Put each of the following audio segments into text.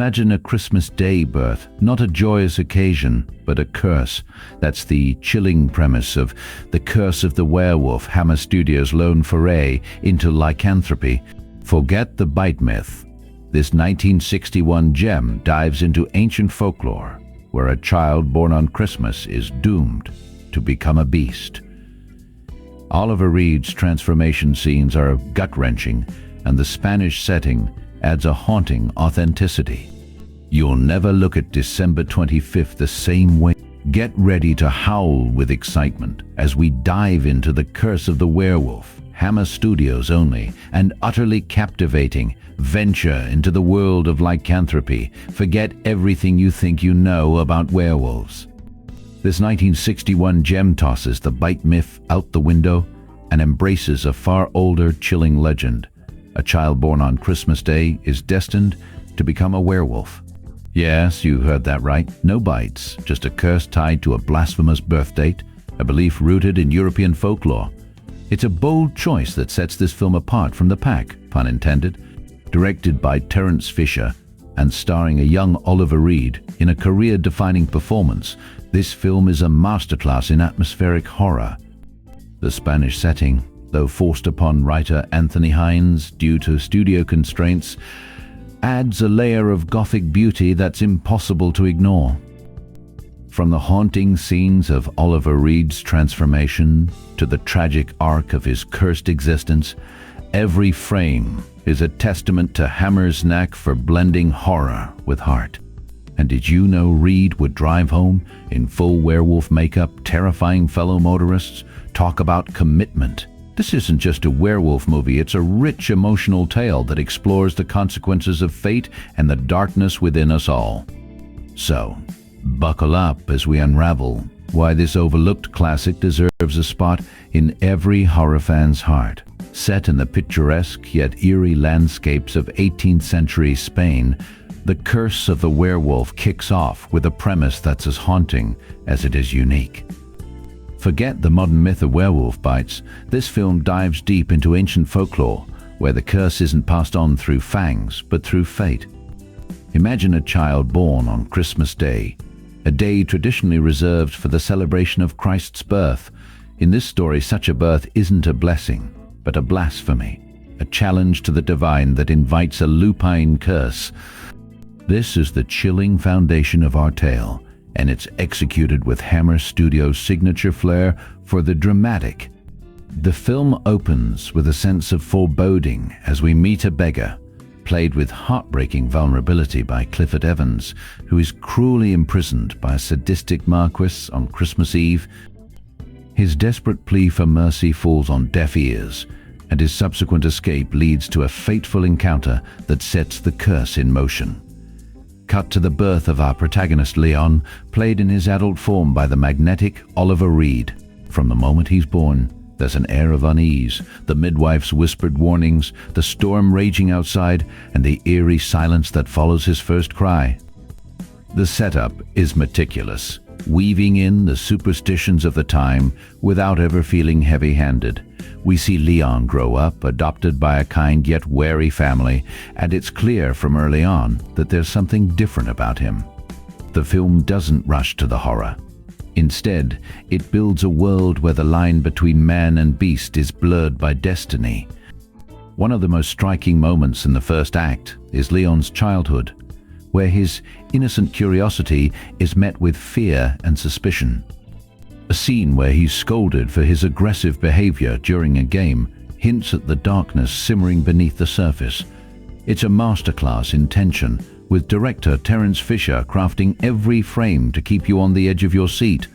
Imagine a Christmas Day birth, not a joyous occasion, but a curse. That's the chilling premise of The Curse of the Werewolf, Hammer Studios' lone foray into lycanthropy. Forget the bite myth. This 1961 gem dives into ancient folklore, where a child born on Christmas is doomed to become a beast. Oliver Reed's transformation scenes are gut-wrenching, and the Spanish setting adds a haunting authenticity. You'll never look at December 25th the same way. Get ready to howl with excitement as we dive into The Curse of the Werewolf, Hammer Studios only, and utterly captivating venture into the world of lycanthropy. Forget everything you think you know about werewolves. This 1961 gem tosses the bite myth out the window and embraces a far older, chilling legend. A child born on Christmas Day is destined to become a werewolf. Yes, you heard that right. No bites, just a curse tied to a blasphemous birth date, a belief rooted in European folklore. It's a bold choice that sets this film apart from the pack, pun intended. Directed by Terence Fisher and starring a young Oliver Reed in a career-defining performance, this film is a masterclass in atmospheric horror. The Spanish setting, though forced upon writer Anthony Hines due to studio constraints, adds a layer of gothic beauty that's impossible to ignore. From the haunting scenes of Oliver Reed's transformation to the tragic arc of his cursed existence, every frame is a testament to Hammer's knack for blending horror with heart. And did you know Reed would drive home in full werewolf makeup, terrifying fellow motorists? Talk about commitment. This isn't just a werewolf movie, it's a rich emotional tale that explores the consequences of fate and the darkness within us all. So, buckle up as we unravel why this overlooked classic deserves a spot in every horror fan's heart. Set in the picturesque yet eerie landscapes of 18th century Spain, The Curse of the Werewolf kicks off with a premise that's as haunting as it is unique. Forget the modern myth of werewolf bites. This film dives deep into ancient folklore, where the curse isn't passed on through fangs, but through fate. Imagine a child born on Christmas Day, a day traditionally reserved for the celebration of Christ's birth. In this story, such a birth isn't a blessing, but a blasphemy, a challenge to the divine that invites a lupine curse. This is the chilling foundation of our tale, and it's executed with Hammer Studios' signature flair for the dramatic. The film opens with a sense of foreboding as we meet a beggar, played with heartbreaking vulnerability by Clifford Evans, who is cruelly imprisoned by a sadistic marquis on Christmas Eve. His desperate plea for mercy falls on deaf ears, and his subsequent escape leads to a fateful encounter that sets the curse in motion. Cut to the birth of our protagonist Leon, played in his adult form by the magnetic Oliver Reed. From the moment he's born, there's an air of unease, the midwife's whispered warnings, the storm raging outside, and the eerie silence that follows his first cry. The setup is meticulous, weaving in the superstitions of the time without ever feeling heavy-handed. We see Leon grow up, adopted by a kind yet wary family, and it's clear from early on that there's something different about him. The film doesn't rush to the horror. Instead, it builds a world where the line between man and beast is blurred by destiny. One of the most striking moments in the first act is Leon's childhood, where his innocent curiosity is met with fear and suspicion. A scene where he's scolded for his aggressive behavior during a game hints at the darkness simmering beneath the surface. It's a masterclass in tension, with director Terence Fisher crafting every frame to keep you on the edge of your seat.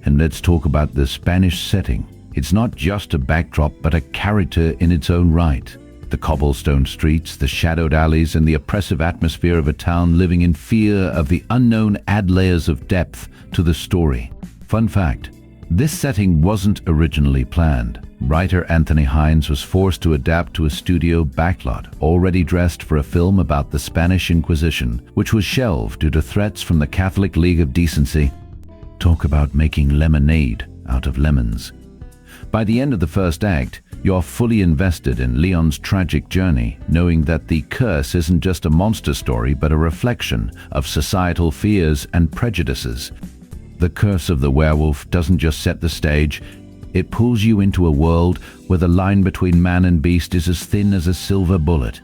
And let's talk about the Spanish setting. It's not just a backdrop, but a character in its own right. The cobblestone streets, the shadowed alleys, and the oppressive atmosphere of a town living in fear of the unknown add layers of depth to the story. Fun fact, this setting wasn't originally planned. Writer Anthony Hines was forced to adapt to a studio backlot already dressed for a film about the Spanish Inquisition, which was shelved due to threats from the Catholic League of Decency. Talk about making lemonade out of lemons. By the end of the first act, you're fully invested in Leon's tragic journey, knowing that the curse isn't just a monster story but a reflection of societal fears and prejudices. The Curse of the Werewolf doesn't just set the stage, it pulls you into a world where the line between man and beast is as thin as a silver bullet.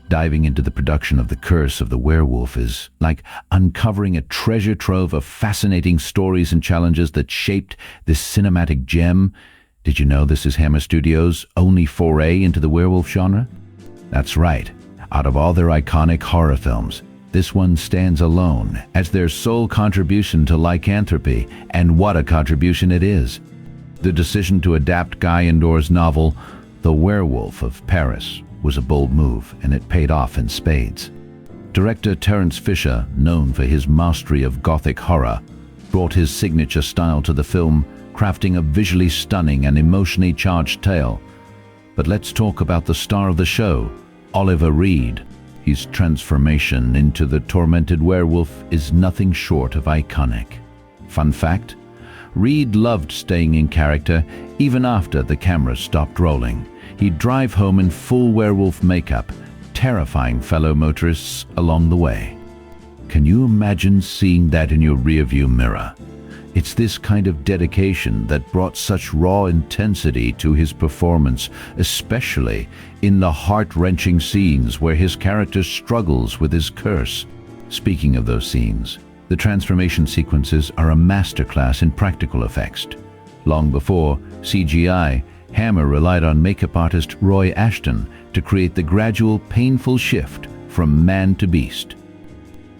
Diving into the production of The Curse of the Werewolf is like uncovering a treasure trove of fascinating stories and challenges that shaped this cinematic gem. Did you know this is Hammer Studios' only foray into the werewolf genre? That's right. Out of all their iconic horror films, this one stands alone as their sole contribution to lycanthropy, and what a contribution it is. The decision to adapt Guy Endor's novel, The Werewolf of Paris, was a bold move, and it paid off in spades. Director Terence Fisher, known for his mastery of gothic horror, brought his signature style to the film, crafting a visually stunning and emotionally charged tale. But let's talk about the star of the show, Oliver Reed. His transformation into the tormented werewolf is nothing short of iconic. Fun fact: Reed loved staying in character even after the camera stopped rolling. He'd drive home in full werewolf makeup, terrifying fellow motorists along the way. Can you imagine seeing that in your rearview mirror? It's this kind of dedication that brought such raw intensity to his performance, especially in the heart-wrenching scenes where his character struggles with his curse. Speaking of those scenes, the transformation sequences are a masterclass in practical effects. Long before CGI, Hammer relied on makeup artist Roy Ashton to create the gradual, painful shift from man to beast.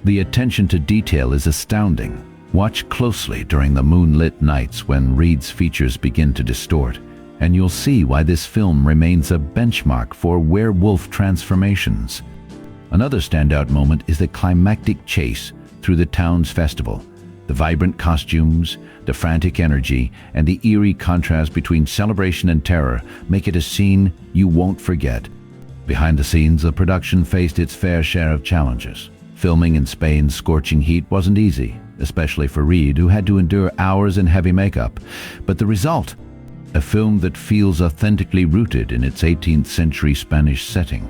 The attention to detail is astounding. Watch closely during the moonlit nights when Reed's features begin to distort, and you'll see why this film remains a benchmark for werewolf transformations. Another standout moment is the climactic chase through the town's festival. The vibrant costumes, the frantic energy, and the eerie contrast between celebration and terror make it a scene you won't forget. Behind the scenes, the production faced its fair share of challenges. Filming in Spain's scorching heat wasn't easy, especially for Reed, who had to endure hours in heavy makeup. But the result? A film that feels authentically rooted in its 18th century Spanish setting.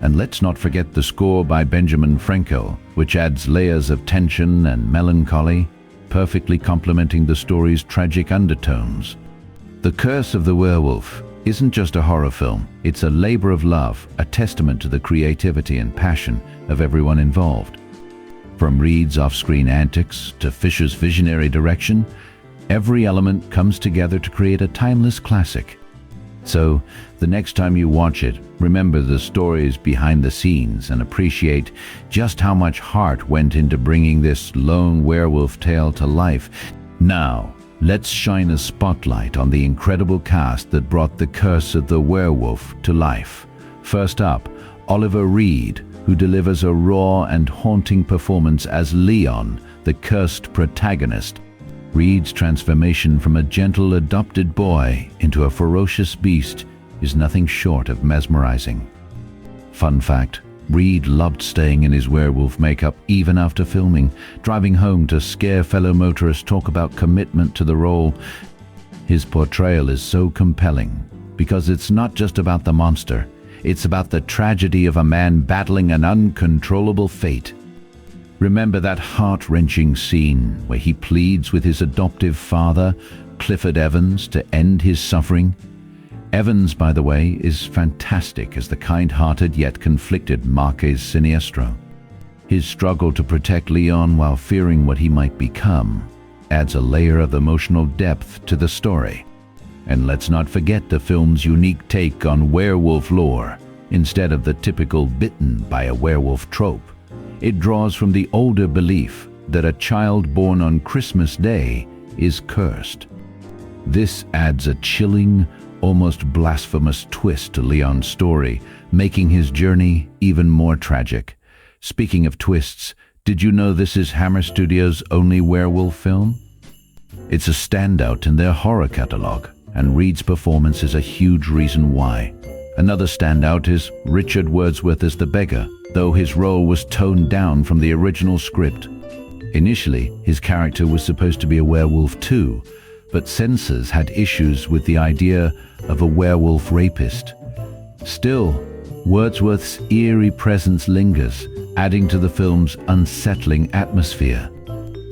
And let's not forget the score by Benjamin Franco, which adds layers of tension and melancholy, perfectly complementing the story's tragic undertones. The Curse of the Werewolf isn't just a horror film, it's a labor of love, a testament to the creativity and passion of everyone involved. From Reed's off-screen antics to Fisher's visionary direction, every element comes together to create a timeless classic. So, the next time you watch it, remember the stories behind the scenes and appreciate just how much heart went into bringing this lone werewolf tale to life. Now, let's shine a spotlight on the incredible cast that brought The Curse of the Werewolf to life. First up, Oliver Reed, who delivers a raw and haunting performance as Leon, the cursed protagonist. Reed's transformation from a gentle adopted boy into a ferocious beast is nothing short of mesmerizing. Fun fact: Reed loved staying in his werewolf makeup even after filming, driving home to scare fellow motorists. Talk about commitment to the role. His portrayal is so compelling because it's not just about the monster, it's about the tragedy of a man battling an uncontrollable fate. Remember that heart-wrenching scene where he pleads with his adoptive father, Clifford Evans, to end his suffering? Evans, by the way, is fantastic as the kind-hearted yet conflicted Marquez Siniestro. His struggle to protect Leon while fearing what he might become adds a layer of emotional depth to the story. And let's not forget the film's unique take on werewolf lore. Instead of the typical bitten by a werewolf trope, it draws from the older belief that a child born on Christmas Day is cursed. This adds a chilling, almost blasphemous twist to Leon's story, making his journey even more tragic. Speaking of twists, did you know this is Hammer Studios' only werewolf film? It's a standout in their horror catalog, and Reed's performance is a huge reason why. Another standout is Richard Wordsworth as the beggar, though his role was toned down from the original script. Initially, his character was supposed to be a werewolf too, but censors had issues with the idea of a werewolf rapist. Still, Wordsworth's eerie presence lingers, adding to the film's unsettling atmosphere.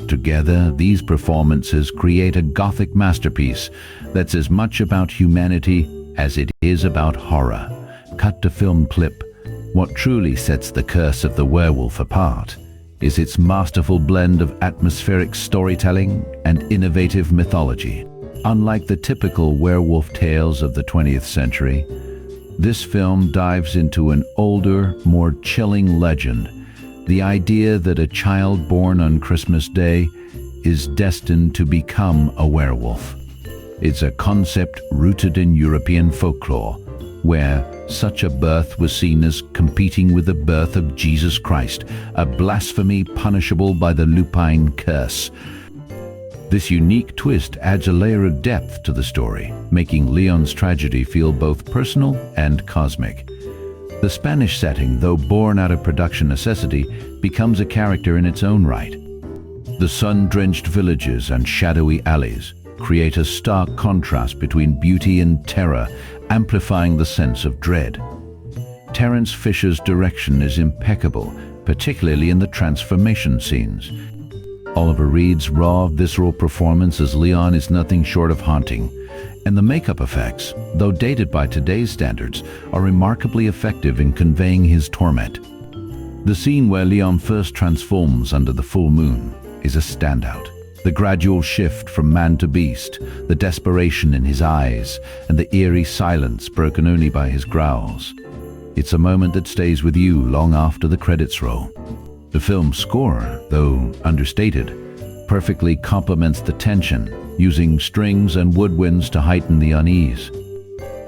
Together, these performances create a Gothic masterpiece that's as much about humanity as it is about horror. Cut to film clip. What truly sets The Curse of the Werewolf apart is its masterful blend of atmospheric storytelling and innovative mythology. Unlike the typical werewolf tales of the 20th century, this film dives into an older, more chilling legend, the idea that a child born on Christmas Day is destined to become a werewolf. It's a concept rooted in European folklore, where such a birth was seen as competing with the birth of Jesus Christ, a blasphemy punishable by the lupine curse. This unique twist adds a layer of depth to the story, making Leon's tragedy feel both personal and cosmic. The Spanish setting, though born out of production necessity, becomes a character in its own right. The sun-drenched villages and shadowy alleys create a stark contrast between beauty and terror, amplifying the sense of dread. Terence Fisher's direction is impeccable, particularly in the transformation scenes. Oliver Reed's raw, visceral performance as Leon is nothing short of haunting, and the makeup effects, though dated by today's standards, are remarkably effective in conveying his torment. The scene where Leon first transforms under the full moon is a standout. The gradual shift from man to beast, the desperation in his eyes, and the eerie silence broken only by his growls. It's a moment that stays with you long after the credits roll. The film's score, though understated, perfectly complements the tension, using strings and woodwinds to heighten the unease.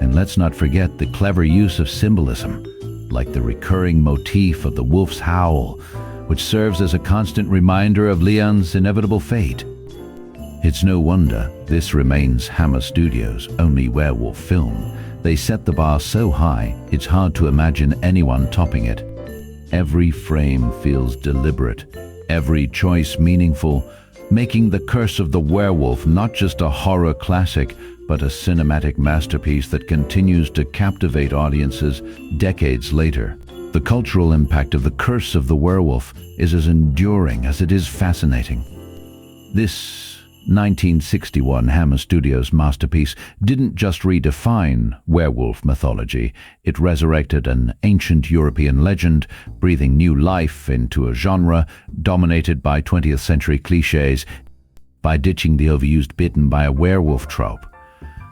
And let's not forget the clever use of symbolism, like the recurring motif of the wolf's howl, which serves as a constant reminder of Leon's inevitable fate. It's no wonder this remains Hammer Studios' only werewolf film. They set the bar so high, it's hard to imagine anyone topping it. Every frame feels deliberate, every choice meaningful, making The Curse of the Werewolf not just a horror classic, but a cinematic masterpiece that continues to captivate audiences decades later. The cultural impact of The Curse of the Werewolf is as enduring as it is fascinating. This 1961 Hammer Studios masterpiece didn't just redefine werewolf mythology, it resurrected an ancient European legend, breathing new life into a genre dominated by 20th century cliches. By ditching the overused bitten by a werewolf trope,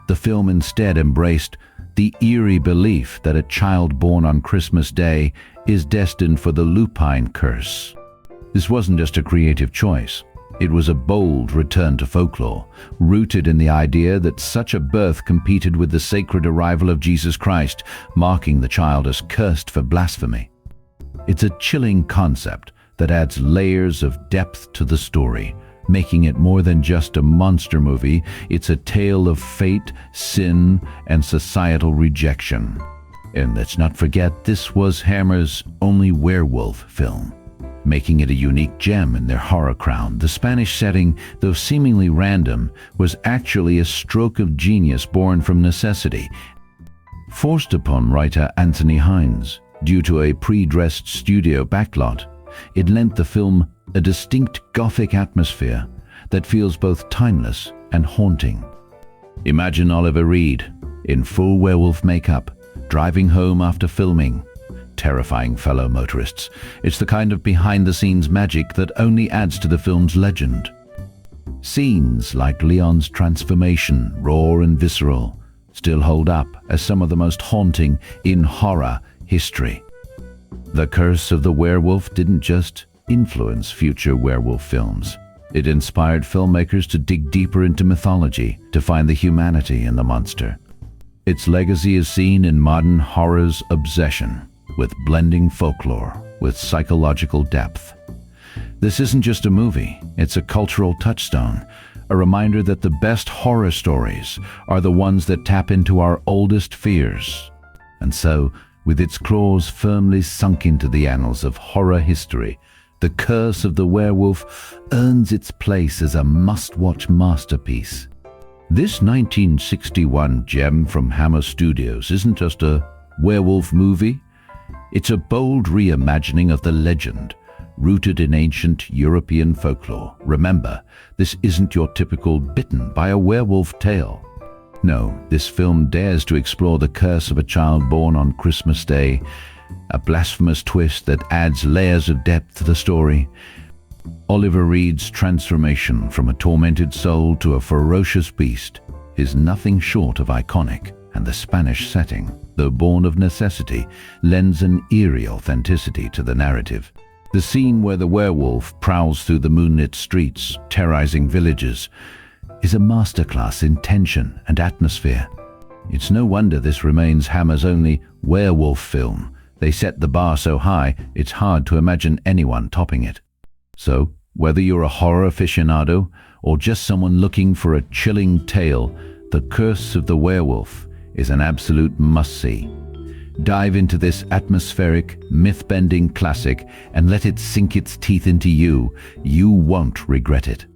the film instead embraced the eerie belief that a child born on Christmas Day is destined for the lupine curse. This wasn't just a creative choice. It was a bold return to folklore, rooted in the idea that such a birth competed with the sacred arrival of Jesus Christ, marking the child as cursed for blasphemy. It's a chilling concept that adds layers of depth to the story, making it more than just a monster movie. It's a tale of fate, sin, and societal rejection. And let's not forget, this was Hammer's only werewolf film, making it a unique gem in their horror crown. The Spanish setting, though seemingly random, was actually a stroke of genius born from necessity, forced upon writer Anthony Hines due to a pre-dressed studio backlot. It lent the film a distinct Gothic atmosphere that feels both timeless and haunting. Imagine Oliver Reed, in full werewolf makeup, driving home after filming, terrifying fellow motorists. It's the kind of behind-the-scenes magic that only adds to the film's legend. Scenes like Leon's transformation, raw and visceral, still hold up as some of the most haunting in horror history. The Curse of the Werewolf didn't just influence future werewolf films. It inspired filmmakers to dig deeper into mythology, to find the humanity in the monster. Its legacy is seen in modern horror's obsession with blending folklore with psychological depth. This isn't just a movie, it's a cultural touchstone, a reminder that the best horror stories are the ones that tap into our oldest fears. And so, with its claws firmly sunk into the annals of horror history, The Curse of the Werewolf earns its place as a must-watch masterpiece. This 1961 gem from Hammer Studios isn't just a werewolf movie. It's a bold reimagining of the legend, rooted in ancient European folklore. Remember, this isn't your typical bitten by a werewolf tale. No, this film dares to explore the curse of a child born on Christmas Day, a blasphemous twist that adds layers of depth to the story. Oliver Reed's transformation from a tormented soul to a ferocious beast is nothing short of iconic, and the Spanish setting, though born of necessity, lends an eerie authenticity to the narrative. The scene where the werewolf prowls through the moonlit streets, terrorizing villagers, is a masterclass in tension and atmosphere. It's no wonder this remains Hammer's only werewolf film. They set the bar so high, it's hard to imagine anyone topping it. So, whether you're a horror aficionado or just someone looking for a chilling tale, The Curse of the Werewolf is an absolute must-see. Dive into this atmospheric, myth-bending classic and let it sink its teeth into you. You won't regret it.